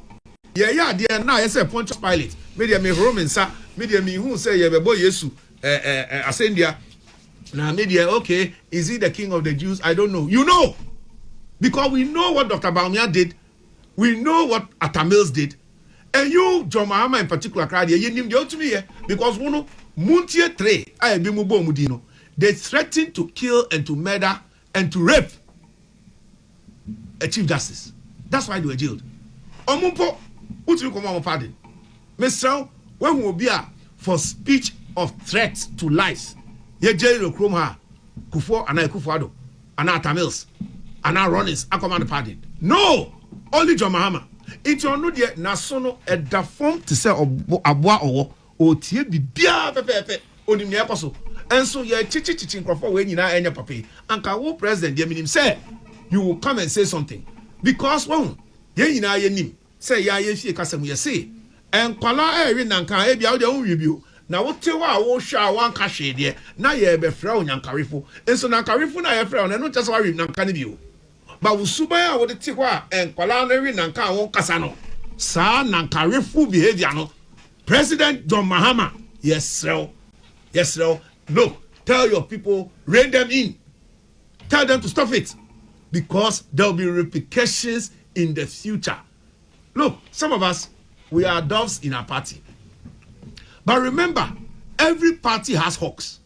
[SPEAKER 3] yeah, they are now. I say Pontius Pilate. Media me Roman sa. Media me who say yeah, boy Yesu. Ascendia. Now media okay. Is he the king of the Jews? I don't know. You know, because we know what Dr. Baumia did. We know what Atamils did. And you, John Mahama in particular, cried, you name the to me because one of Muntie Tre, I be Mubo Mudino. They threatened to kill and to murder and to rape a chief justice. That's why they were jailed. Omumpo, what you come on pardon? Mr. When we be for speech of threats to life, ye jail Kromha, Kufo, and I Kufado, and our Tamils, and our Rollins, I command pardon. No, only John Mahama. It's your no dear Nasono at the form to say Aboa or Tia Bia Pepe, only me apostle. And so you're teaching Crawford when you know any papi. And Kawo President, dear him say, you will come and say something. Because one, ye know your name, say ya ye Casam, ye say, and Pala Erin and Ka be out their own review. Now what you are, won't show one cashier dear. Now ye be frown and Carifo, and so now Carifo na frown and not just worry now can you. But Usubaya with the Tiwa and Palaneri Nanka won Casano. Sa Nankarifu behavior no. President John Mahama. Yes, sir. Yes, sir. Look, tell your people, rein them in. Tell them to stop it. Because there'll be repercussions in the future. Look, some of us, we are doves in our party. But remember, every party has hawks.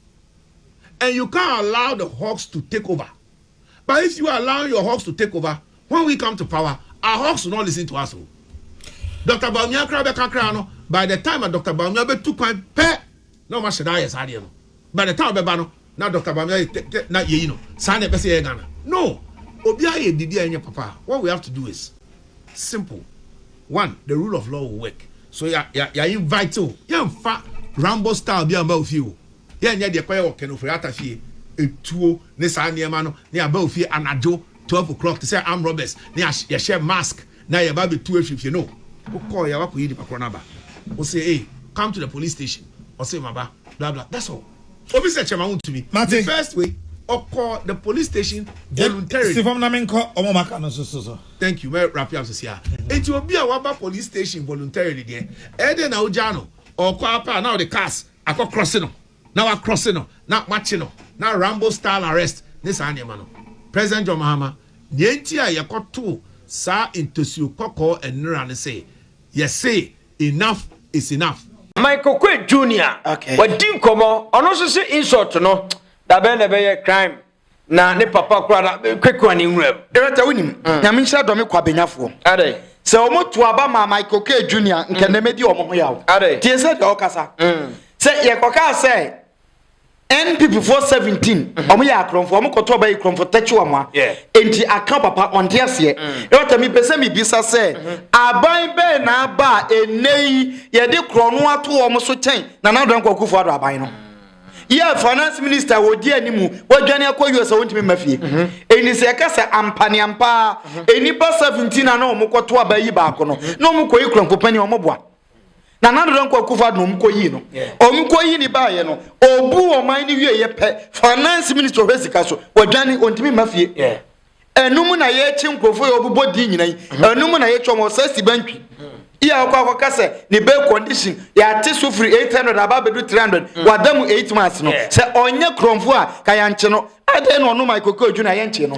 [SPEAKER 3] And you can't allow the hawks to take over. But if you allow your hawks to take over, when we come to power, our hawks will not listen to us. Dr. Baumia Krabe by the time Dr. Baumia took my pet, no much should I as I know. By the time Bebano, now Dr. Baumia, not you know, sign a Bessie Ghana. No, Obia did your papa. What we have to do is simple. One, the rule of law will work. So you invite you, fat Rambo style be about you. Yeah, the choir can offer fee. A two, Nessa Mano, near Belfi and Ado, 12 o'clock to say I'm robbers. Near your share mask, now you're about 2 if you know. Who call your up with the Pacronaba? Or say, hey, come to the police station. Or say, Maba, blah, blah. That's all. Obviously, Chamaun to me. The first way, or call the police station voluntarily. Thank you. May wrap you up here. It will be a Waba police station voluntarily there. Eden Aujano, or Quapa, now the cars, I call crossing. Now I'm crossing, not matching. Now Rambo style arrest. This animal. President John Mahama, Yentia Yakotu, Sa into Koko and Nuran say, yes, say enough is enough.
[SPEAKER 6] Michael Quay Jr. Okay. What do you come on? Also say insult no. That be a crime. Na ne papa kwara quick one in web.
[SPEAKER 5] Erata winim. Nyamisha do me kwa benyafo.
[SPEAKER 6] Ade.
[SPEAKER 5] Se omo to aba ma Michael Quay Jr. nke na medi omo ho yawo.
[SPEAKER 6] Ade.
[SPEAKER 5] Tie se de okasa. Se ye koka say NPP 417 omo ya akronfo omo koto ba ikronfo tachi wamwa enti aka papa onde ase e mi pese mi bisa se aban be na ba enei ye de krono ato omo so chen na na don kwakufo ado aban no ye finance minister wodi animu wadwane akọ US wontimi mafie eni se ka se ampani ampa enipa 17 na omo koto aba yi ba ko no na omo koyi kronfo pani omo boa na nando don kwakufa no mkoyi no omkoyi ni ba ye no obu oman ni wie ye pe finance minister of Mexico so wadwane ontimi mafie enum na ye chi nkrofo ye obubo di nyina yi enum na ye chomo sasi bantwi iya akwa se ni be condition ya te so free 800 ababedu 300 wadamu 8 months no se onye kromfo a kayanche no ade no no Michael Koju na ye nche no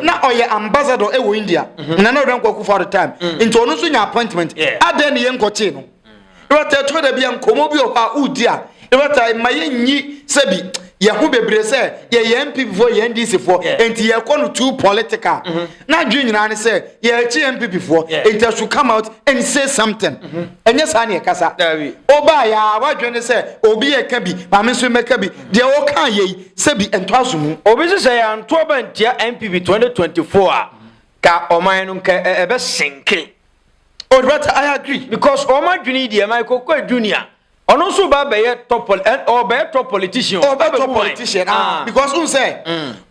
[SPEAKER 5] na oye ambassador e wo India na no don kwakufa all the time into onu so nya appointment ade ne ye nkoche no Rota toda bi ankomo bi oha udia. Rota maye nyi sebi ye hu bebre se ye MPP for ye NDC for enti ye kono too political. Na dwe nyina ne se ye chi MPP for enti should come out and say something. Enye sa ne kasa. Oba ya wadwe ne se obi ye ka bi ma me so meka bi de o kan ye sebi ento azumu.
[SPEAKER 6] Obi se ya anto ba ntia MPP 2024 ka oman no nka ebe senke.
[SPEAKER 5] Oh, but I agree
[SPEAKER 6] because Oma Juni dear Michael Quay Jr. Ono so ba be top politician.
[SPEAKER 5] Oh, be top politician. Because who say?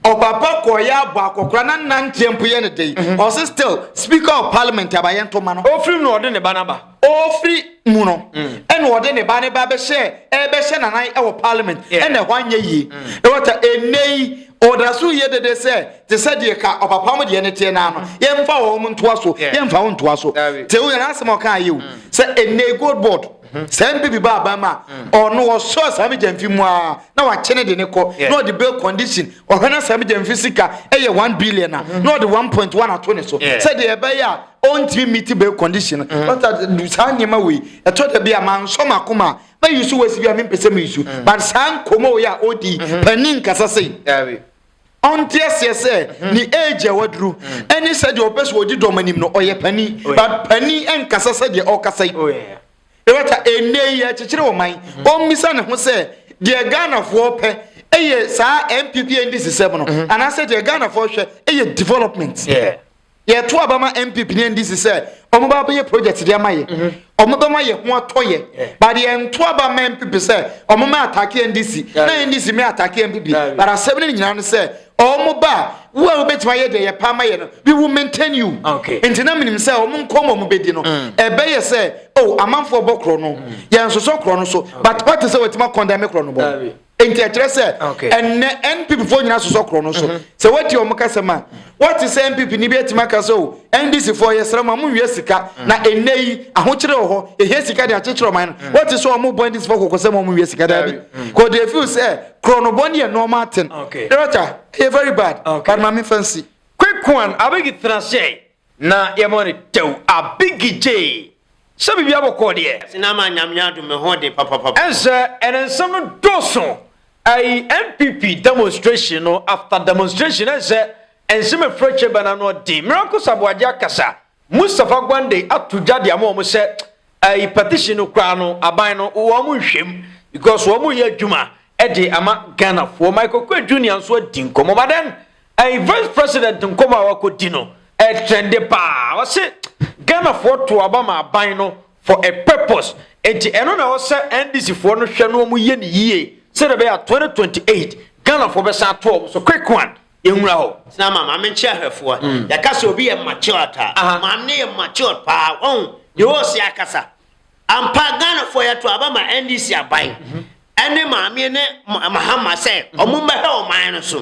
[SPEAKER 5] O papa koya bo akokra na nantempo ye ne dey. O still speaker of parliament abayen to ma no.
[SPEAKER 6] Ofri no ode ne banaba.
[SPEAKER 5] Ofri mu no. Ene ode ne ba ne ba be share. E be share na nan e wo parliament. Ene hwanye yi. E wata enei order so ye de say te said ye ka opapa mo de ne tie na no ye mfa wo mo ntoa so ye mfa wo ntoa so te wo na asem o kan ye o say ene gold board say NPP ba ma ono wo so Sami Gyamfi mu a na wa chene de ne ko no the bail condition o hana Sami Gyamfi sika eye 1 billion na no the 1.1 ato ne so say de be ya on ti meet bail condition but sa nyema we e to da bia man so makoma ma yusu wasi bia me pese me yusu but san komo ya odi panin kasa sei on say ni age wadru any said your person odi domanim no oye pani but pani en kasa say de o kasa ewata ene ya chechire wo man o misa ne ho say de Ghana fo pe eye sa NPP ndc 7 no and I said de Ghana fo hwe eye development ye to abama NPP ne ndc say omo ba be project de amaye omo ba ma ye ho atoye but ye nto abama NPP say omo ma attack ndc na ndc me attack NPP but asem ne nyina no say omo ba wo a obetima ye de ye pa ma ye no we will maintain you entina minim say omo nkom omo bedi no ebe ye say oh amanfo bokro no ye nsoso kro no so but what is say wetima condemn kro no bo enti akyere say and NPP fo nyina soso kro no so say what you omo kasema what is NPP ni betima kaso NDC for ye srama mu wie sika na enei ahokyere ho ehie sika de akyekere man what is so omo bondis for kokosema mu wie sika da bi ko dey feel say kro no bond ye normal thing director very bad but mami fancy
[SPEAKER 6] quick one abegi tranche na yemoni tew abegi j so bibia boko de
[SPEAKER 11] sinama nyamnya do me ho de papa
[SPEAKER 6] ensem no doso ai NPP demonstration no after demonstration ensem froche bana no de miracle aboagye akasa Mustafa Gwande atuja de amo se ai petition no kra no aban no wo mo hwem because wo mo ye adwuma ede ama Ghana for Michael Kwe Junior so dinkomo baden ai vice president nkoma wakodi no trende pa wase Ghana for to abama aban no for a purpose enti eno na wose NDC for no hwe no mo ye ni yie say be 2028 Ghana for be sa to so quick one yenwura ho
[SPEAKER 11] na mama me nche ahwefo ya kasa obi ye mature ta mam ne ye mature pa on ye wo si akasa ampa Ghana for ya to abama NDC aban ene maame ne Mahama say omumba he o man no so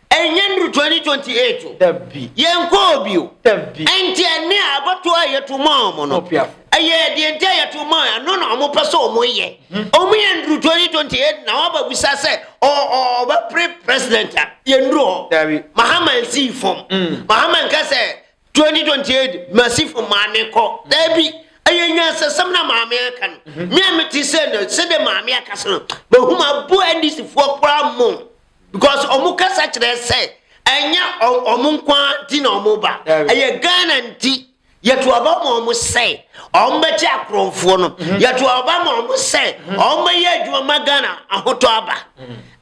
[SPEAKER 11] enyendu 2028
[SPEAKER 6] dabi
[SPEAKER 11] yenko obi o
[SPEAKER 6] dabi
[SPEAKER 11] enti ene abato ayeto mom no aye de enti ayeto mom no no omo peso omo ye omo yendu 2028 na waba bisa say o ba president yendu
[SPEAKER 6] dabi
[SPEAKER 11] Mahama si form Mahama nka say 2028 massive man ko dabi ayenya sesam na maame aka no me ameti say no se de maame aka so ba huma bu ndc fo kra mo because omu kasa kire say enya omu kwa ti na omu ba aye Ghana nti yeto aba mo omu say omba ti akronfo no yeto aba mo omu say omba ye adwuma magana ahoto aba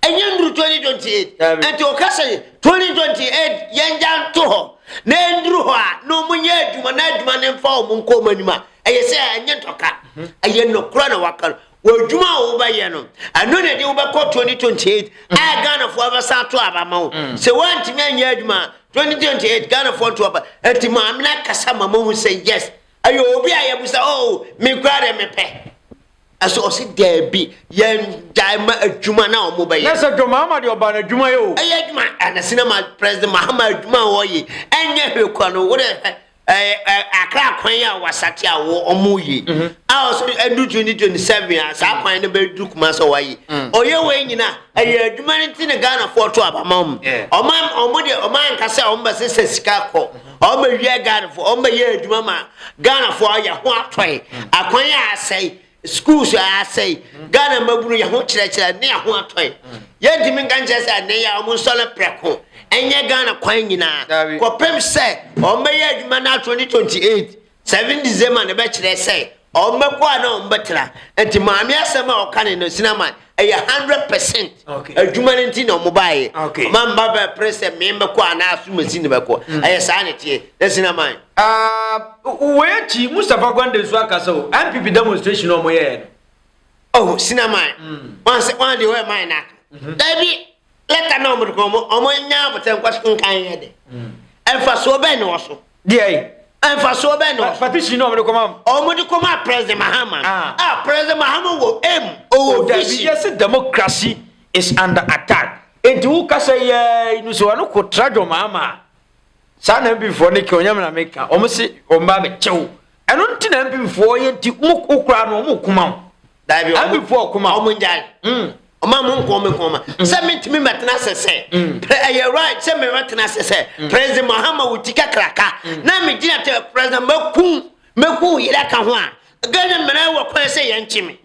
[SPEAKER 11] enya ndru 2028 enti okasa 2028 yenja nto ho na ndru ho a no munye adwuma na adwuma ne mfa omu nkoma nima aye say anya toka aye no kura na wakal wajuma wo ba ye no ano na de wo ba ko 2028 a Ghana fo aba sa to aba ma wo se wanti me anya adwuma 2028 Ghana fo to aba enti ma amna kasa mama hu say yes ayo obi ayebusa oh me kura de me pe aso o se de bi ye daima adwuma na o mo ba ye
[SPEAKER 6] na se Mahama de oba na adwuma yo
[SPEAKER 11] aye adwuma ana sinema president Mahama adwuma wo ye anya hwe kwa no wo de akra kwan ya wasati a wo omuyi a so edu 2027 a sa kwan ne be du kuma so wayi oye we nyina aye adwuma nti ne Ghana for to abamam oman kase omba se sika ko omba wie Ghana for omba ye adwuma ma Ghana for ya ho atoi akwan ya asai schools ya asai Ghana maburu ya ho kire ne ya ho atoi ye dimi nganche se ne ya omu sole preko enye Ghana kwan nyina ko pem se o meye adwuma na 2028 7 December ne be kire se o mmekwa na o mbetra enti maami asema o kan no sinama e 100% adwuma nti na o mobaye mamba be president me mbekwa na asu machine beko aye sa ne tie na sinama
[SPEAKER 6] wechi Mustafa Gwande so akasa o NPP demonstration o moye
[SPEAKER 11] oh sinama one the way mine na dabi leta na omo ko omo nya boten kwaskin kan ye de enfa so be no so
[SPEAKER 6] de ai
[SPEAKER 11] enfa so be no
[SPEAKER 6] petition omo ko mam
[SPEAKER 11] omo de ko ma president Mahama president Mahama wo o
[SPEAKER 6] yes democracy is under attack enti wo kasa ye no so no ko trajo mama sa na before ne ke onyam na meka omo se omba be chew eno nti na before ye nti mo okura no mo kuma
[SPEAKER 11] da bi
[SPEAKER 6] o before kuma
[SPEAKER 11] omo njal oma mo nkoma se mentimi metena sese you right se me metena sese president Mahama wutika kraka na me gina te president meku yira ka ho a gana mena wo kwa se ye nchimi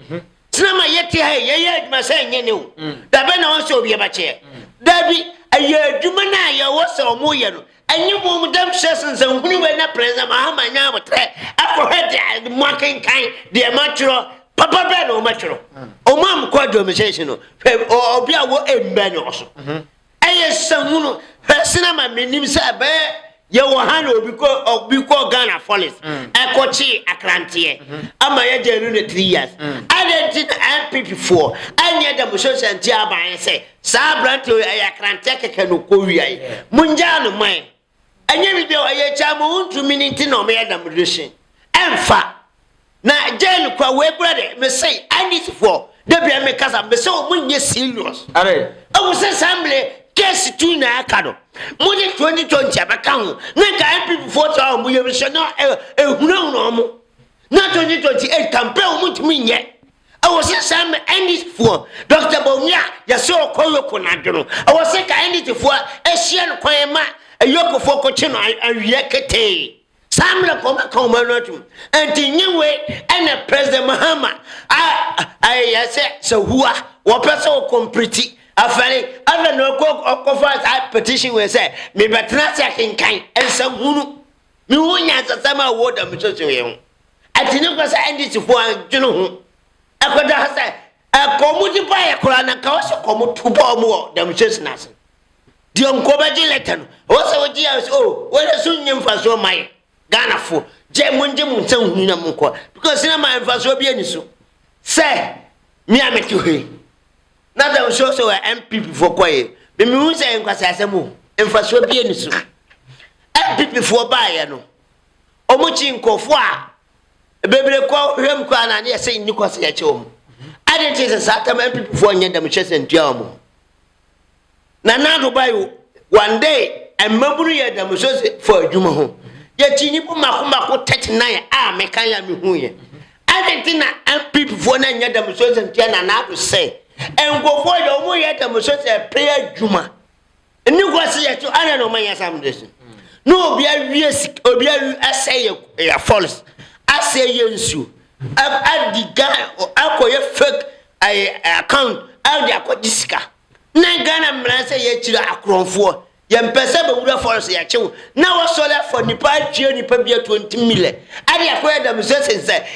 [SPEAKER 11] sinama yeti ha ye adwuma se nye ne o da be na won se obi abache da bi aye adwuma na ye wo se omo ye no anyi mo dam season se hunu we na president Mahama nya botre akọ he mo kan de matro papa be no matro o mam kwa domestation no obi a wo embe no so aye sanhunu sinama menim se be ye wo ha na obi ko Ghana police ekochi akrante ama ye jenu ne 3 years identity NPP 4 anya da social nti aban se sa brante ye akrante keke no ko wiai munja no man anya bi ye cha mo untu minute no me da moderation emfa na jail kwa we brother me say I need for dey be me kasa me say o munye serious
[SPEAKER 6] are
[SPEAKER 11] o se samble case tu na akado mo ni 2020 abaka ho na ka NPP 4 mo ye be no ehuna no mo na 2028 campaign mo ntimi nye o se sam NPP 4 Dr. Bonya ya se okoyoko na dwono o se ka NPP 4 ehia no kwan ma ayoko fo ko chi no awie kete samle koma notum enti nyewe ene president Mahama I say so huwa wo person o complete afale ave no ko fast petition we say me betra se kinkan ensam hunu mi wonya sasama wo da mi so ye ho enti ne ko say nditi fo adwunu ho akoda ha say akomuti pa ya kura na ka wo so komutu ba mo da mi so sinase di onko ba ji letter no wo se wo ji wo le sun nyim fa so mai Ghana for je munje munsan hunu na munko because na my enfaso bi aniso say me ameti he na dem so MPP for kwaye me hu say enkwasa asemu enfaso bi aniso MPP for baye no omuchi nkofo a bebre kwa hwem kwa na ne say ni kwasa ya che omu identity say satam MPP for nya dem chese ntua omu na do bayo one day emaburu ya dem so for adwuma ho ye chini bu makomako 39 a mekan ya me hu ye Argentina MPP for na nya dem so sentia na do say engofo ye omo ye dem so say prayer juma ni kwase ye to ana no man ya sam this no obi awie obi asay ya false asay ye nsu adiga akoye fake account audi akodisika na Ghana mranse ye chira akronfo yempese be wura force ya chew na wo sola for nipa tue nipa bia 20 million ade akoya da mse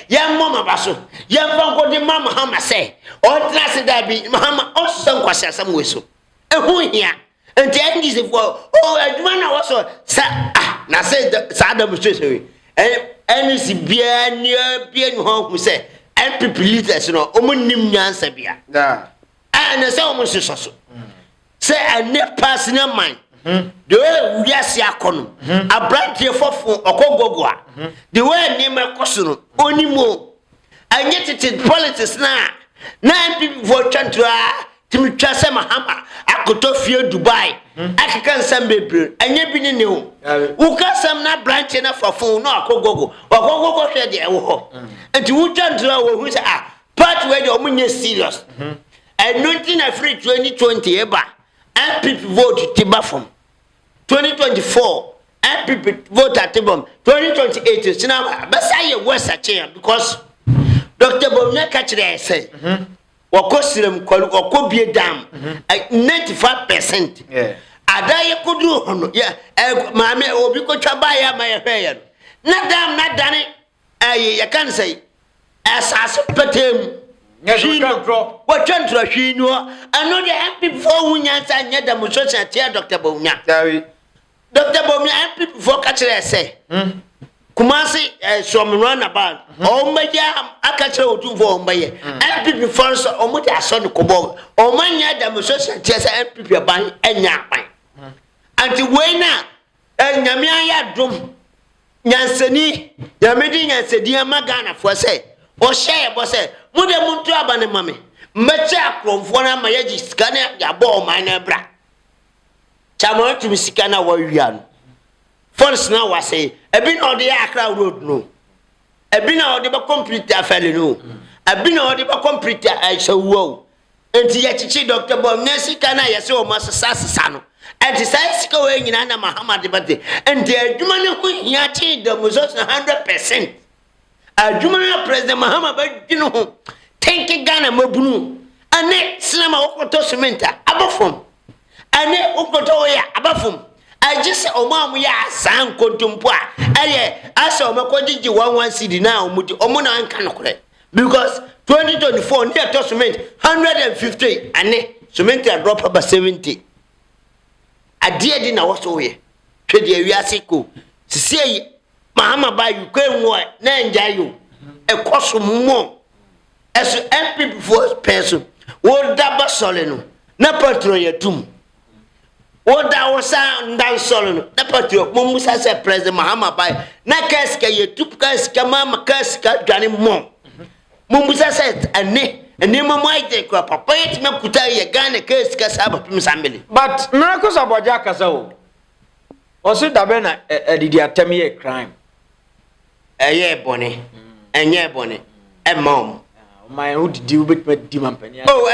[SPEAKER 11] yemmo mabaso yemfa nkodi Mahama say o trase da bi Mahama o so nkwase asam weso ehu hia enti ndise for o aduma na wo so sa na say sa da mse we eni si bia ni ho hu say MPP leaders no o munnim nyansa bia da na say o mun so say a ne personal mind the way we are see akono abrantie fofo okogogwa the way ni mekoso onimo anye tete politics na MPP for chantra timitwa se Mahama akoto fie Dubai akeka nsam bebre anye bi ne ho ukasam na branch na fofo no akogogo hwe de ewo ho enti wu chantra wo hu se part we de omunye serious anointing na free 2020 eba MPP vote tiba from 2024 MPP vote at Tibom 2028 sinama basa ye west ache because Dr. Bonya kachire say wakosirem wakobie dam 95% adaye kudu hono ya maame obi ko twaba ya ma ye hwe na dam na dane ya kan say asase petem what chantro hwinu ano de MPP for wunyansa nya da musocha tia Dr. Bonya Dr. Bonya MPP for kachire say kumasi some run about o maja akachire otumfo o maye MPP for so o muti aso ne kobo o manya da musocha tia say MPP ban enya ban anti we na nyame aya dum nyansani yamedi nyansedi amagana for say o share bo say mude muntu abane mame meche akromfo na mayeji skane ya bo man na bra chama to misika na wa wian force na wa say ebi na odi Accra road no ebi na odi ba complete afele no ebi na odi ba complete aishawo enti ya chichi Dr. Bom na sika na yese o masasa no enti sai sika we nyina na Mahama de bate enti adwuma ne ho hia chi da mo 100%. Adwuma na President Mahama ba dwene ho tenke Ghana mabunu ane sinema okoto cementa abafom ane okoto ya abafom ajise omamu ya san kontumpo a aye asa omakogigi 11 cedi na omuti omuna anka nokore because 2024 near to cement 150 ane cement a drop about 70 adie di na woso ye twede awiase ko sisi Mahama ba Ukraine wo na njayo ekoso mo as NPP for person wo daba sole no na patron yatum wo da wo sa ndan sole no na patron mo musa se president Mahama ba na kaska yatum kaska mama kaska dwane mo musa se ane mama ite ko papa yet me kuta ye Ghana kaska saba pim sambele
[SPEAKER 6] but na ko aboagye akasa o so dabe na didi atem ye crime
[SPEAKER 11] eye bone enye bone mom
[SPEAKER 6] my who did you bet di mampani
[SPEAKER 11] oh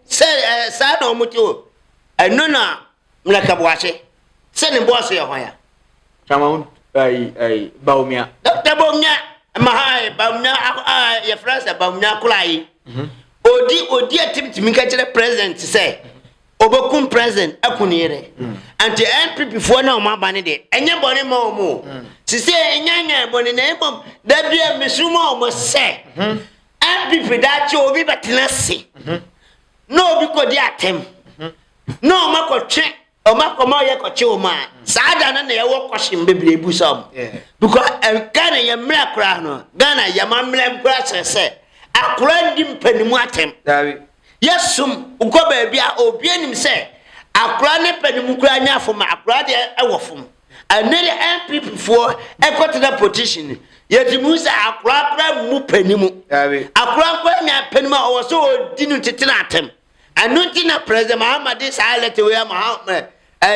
[SPEAKER 11] say sa na omuto eno na mlaka boache se ne boss ye hoya
[SPEAKER 6] chama baumia
[SPEAKER 11] Dr. Baumia mahai baumia ye France baumia kulai odi atimtimi ka kire president say obokum president akunire anti NPP fo na o mabane de enye bone ma o mo sisi enyanya bone na emom da bia mesuma o mo se NPP da che obi betenase no obi kodi atem no makotwe o makoma ye koche o ma saada na ye wo koshim bebre busam because Ghana ye mra kra no Ghana ye mamra mkra se akura ndi mpanimu atem yesum ukoba bia obi anim se akura ne panimu kra nya afoma akura de ewofom anere NPP for ekotena petition yetimu se akura kra mu panimu akura kwa nya panimu owo so dinu tetena atem anuti na president Mahama de salete we Mahama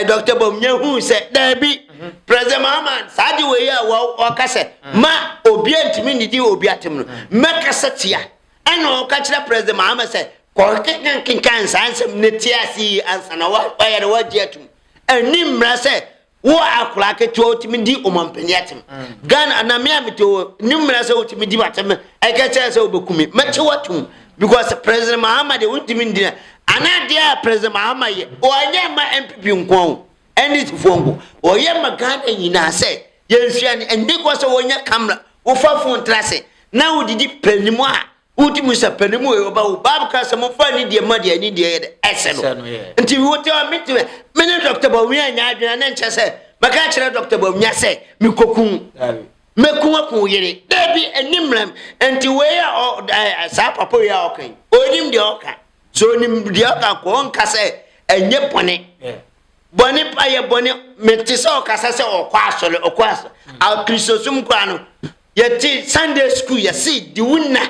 [SPEAKER 11] Dr. Bom hu se dabi president Mahama sadi we ya wo kase ma obi antimi nidi obi atem no mekasa tia ana o ka kira president Mahama se ko kan sansem ne tiasi ansana wa ya wa jetum ani mra se wo akura ke to otimi di omampani atem Ghana anamia mito ni mra se otimi di batem e ka kira se obekumi meche watum because president Mahama de otimi ndi ana dia president Mahama ye oye ma NPP nko eni tifongo oye ma Ghana nyina se yenhia ni ndi ko se wonya camera wo fa phone trase na udidi panimu a utimu sa panimu e oba bab ka se mo fa ni die ma die ni die ese no nti wote o mitwe mene Dr. Bawumia nya adwena na nche se maka kire Dr. Bawumia se mikokun mekun akun yere debi enimram nti we ya sa papa ya okan onim de okan so nim de okan ko onka se enye bone bone pa ye bone metise okasa se okwasole okwaso al kristosum kwa no yeti Sunday school yesi di wunna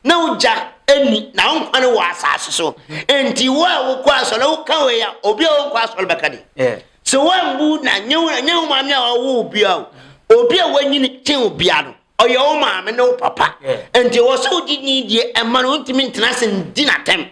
[SPEAKER 11] na uja eni na onkwane wa asase so enti wa kwasole ukawe ya obi onkwasole bekade so wambu na nyewu maame a wo obi a obi a wanyini tin obi a no oye o maame no papa enti wo so di ni die ema no ntimi ntena ndi na tem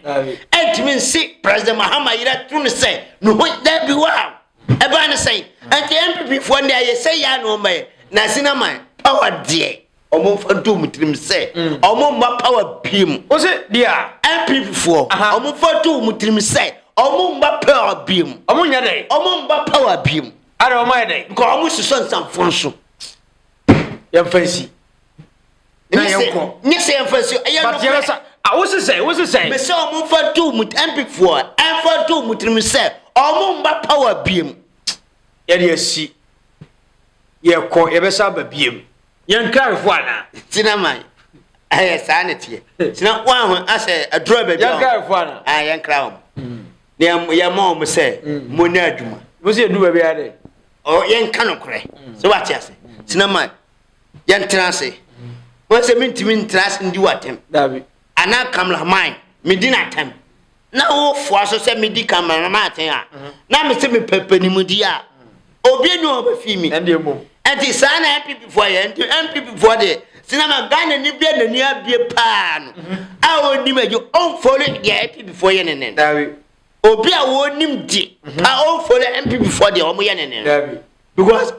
[SPEAKER 11] entimi nsi president Mahama yira tun se no da bi wa e ba ne sei enti MPP fo ndi aye sei ya no mai na sinama power die omo fa do mutrim se omo ma power bim
[SPEAKER 6] o se dia
[SPEAKER 11] MPP fo omo fa do mutrim se omo mba power bim
[SPEAKER 6] omo nya dai
[SPEAKER 11] omo mba power bim
[SPEAKER 6] ara omo ya dai
[SPEAKER 11] ko omo susan sanfon so
[SPEAKER 6] ya fancy na yanko
[SPEAKER 11] ni se fancy ayi no
[SPEAKER 6] but ya sa wo se say
[SPEAKER 11] me se omo fa do mut MPP fo en fa do mutrim se omo mba power bim
[SPEAKER 6] ya de asi ye ko ye be sa ba bim yan kai fo ana
[SPEAKER 11] tinamai sanity tina wa ase adro ba
[SPEAKER 6] yan kai fo ana
[SPEAKER 11] yan crown ne ya mom say mo na adwuma
[SPEAKER 6] wo se du ba bia de
[SPEAKER 11] o yan kanokore so what ya say tinamai yan trance wo se mintimi trance ndi watem
[SPEAKER 6] dabi
[SPEAKER 11] ana kamla mine medina tem na wo fo so se me di camera ma aten a na me se me pepani di a obi no ba fi mi
[SPEAKER 6] ende mo
[SPEAKER 11] enti sa na NPP fo ye enti NPP fo de sinama Ghana ni bia na ni abie pa no a onim ajo on follow the NPP fo ye nene
[SPEAKER 6] dawi
[SPEAKER 11] obi a wonim di a on follow NPP fo de omo ye nene
[SPEAKER 6] dawi
[SPEAKER 11] because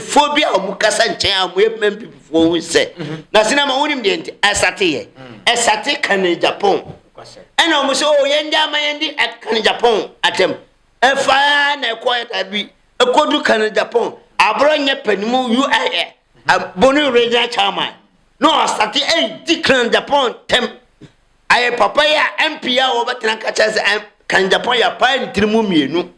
[SPEAKER 11] phobia omo kasa nchen a mo ye NPP fo hu se na sinama wonim de enti esate kan Japan ena omo so o ye nda ma ye ndi kan Japan atem efa na ekoya tabi ekodu kan Japan abronye panimu UIA abonu regional chairman no start declare Japan tem aye papa ya MP ya obetena kacha se kan Japan ya pa ntrimu mienu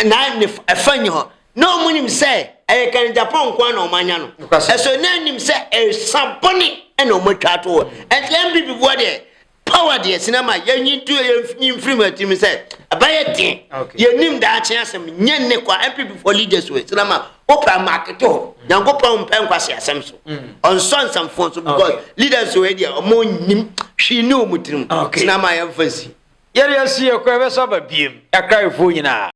[SPEAKER 11] na ne afanye ho no munim say aye kan Japan kwa na omanya no eso na nim say e saboni ena omotwa to and MPP bo de power de sinama yanyi tu yimfrim atim say abaye tin yenim da ache asem nyanne kwa MPP for leaders we sinama opera market ho nyankopon pen kwase asem so on son some phones because leaders we dey omo nim hwi ne omutrim sinama ya fancy
[SPEAKER 6] yare asi ekwa be so ba biem akra ifo nyina